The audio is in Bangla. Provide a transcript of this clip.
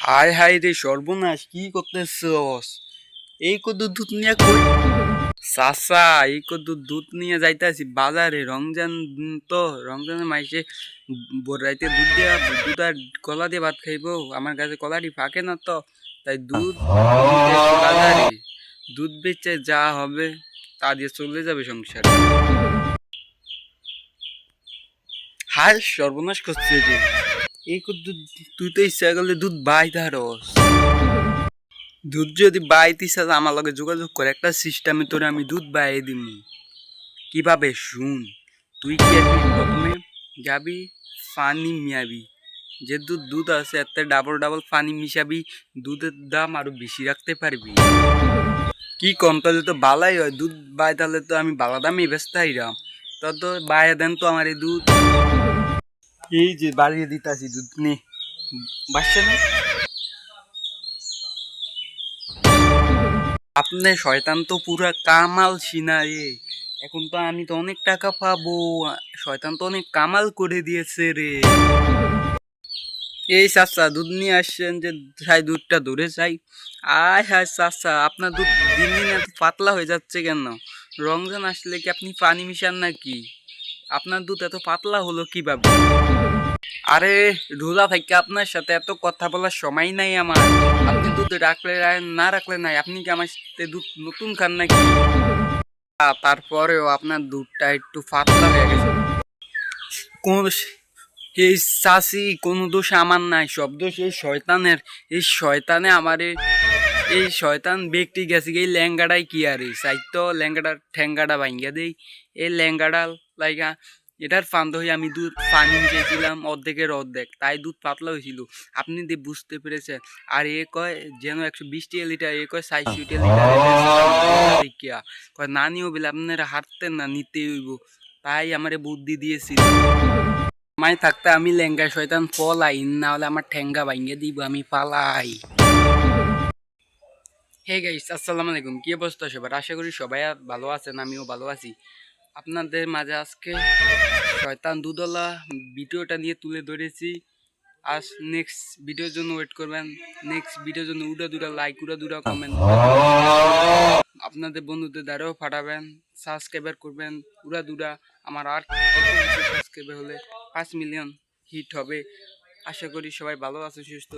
হায় হায় রে সর্বনাশ, কি করতেছস? এই কদ্দুর দুধ নিয়ে কই? চাচা, এই কদ্দুর দুধ নিয়ে যাইতাছি বাজারে। রমজান তো, রমজানের মাইসে রাইতে দুধ দিয়া দুধ আর কলা দিয়ে ভাত খাইবো। আমার কাছে কলাটি ফাঁকে না তো, তাই দুধ নিতে আসছি বাজারে। দুধ বেচে যা হবে তা দিয়ে চলে যাবে সংসার। হায় সর্বনাশ করছে রে। এই কদ্দুর, তুই তো ইচ্ছা করলে দুধ বাই ধারস। দুধ যদি বাইতিস আমার লগে যোগাযোগ করে, একটা সিস্টেমে তোরে আমি দুধ বাইয়ে দিমু। কিভাবে শুন, তুই কি একদিন প্রথমে যাবি, পানি মিয়াবি। যে দুধ দুধ আছে এতে ডাবল ডাবল পানি মিশাবি, দুধের দাম আরো বেশি রাখতে পারবি। কি কম, তাহলে তো বালাই হয়। দুধ বাই তাহলে তো আমি বালা দামই ব্যস্ত হইরাম। তো বাইরে দেন তো আমার এই দুধ। এই যে বাড়িয়ে দিতাছি দুধ নে, বাসছে না? আপনি শয়তান তো পুরা কামাল সিনা রে। এখন তো আমি তো অনেক টাকা পাবো। শয়তান তো অনেক কামাল করে দিয়েছে রে। এই চাচা, দুধ নিয়ে আসছেন যে, চাই দুধটা ধরে চাই। আয় হায় চাচা, আপনার দুধ দিন দিন এত পাতলা হয়ে যাচ্ছে কেন? রমজান আসলে কি আপনি পানি মিশান নাকি? আপনার দুধ এত পাতলা হলো কিভাবে? আরে রোজা থেকে আপনার সাথে এত কথা বলার সময় নাই আমার। আপনি দুধ রাখলে না রাখলে নাই। আপনি কি আমার সাথে দুধ নতুন খান নাকি? তারপরেও আপনার দুধটা একটু পাতলা হয়ে গেছে। কোন এই চাষি, কোনো দোষ আমার নাই, সব দোষ এই শয়তানের। এই শয়তানে আমারে, এই শয়তান ব্যক্তি গেছে এই ল্যাঙ্গাটাই কি আর চাইতো ল্যাঙ্গাটার ঠ্যাঙ্গাটা ভাঙ্গা দেই। এই ল্যাঙ্গাটা লাইগা এটার ফান্দ হয়ে আমি দুধ পানি মিশাইছিলাম অর্ধেকের অর্ধেক, তাই দুধ পাতলা হয়েছিল। আপনি বুঝতে পেরেছেন। আর এ কয় যেন 120 লিটার, এ কয় 60 লিটার কয় না নিও বলে আপনারা হারতেন না, নিতে হইব। তাই আমারে বুদ্ধি দিয়েছিল। মাই থাকতে আমি ল্যাঙ্গা শয়তান পলাই, না হলে আমার ঠ্যাঙ্গা ভাঙ্গে দিব, আমি পালাই। হে গাইস, আসসালামু আলাইকুম। কি অবস্থা সবার? আশা করি সবাই ভালো আছেন, আমিও ভালো আছি। আপনাদের মাঝে আজকে শয়তান দুধওয়ালা ভিডিওটা নিয়ে তুলে ধরেছি। আজ নেক্সট ভিডিওর জন্য ওয়েট করবেন। নেক্সট ভিডিওর জন্য দুটা লাইক, দুটা কমেন্ট, আপনাদের বন্ধুদের দ্বারাও পাঠাবেন। সাবস্ক্রাইবার করবেন দুটা। আমার আর সাবস্ক্রাইবার হলে 5 মিলিয়ন হিট হবে। আশা করি সবাই ভালো আছে, সুস্থ।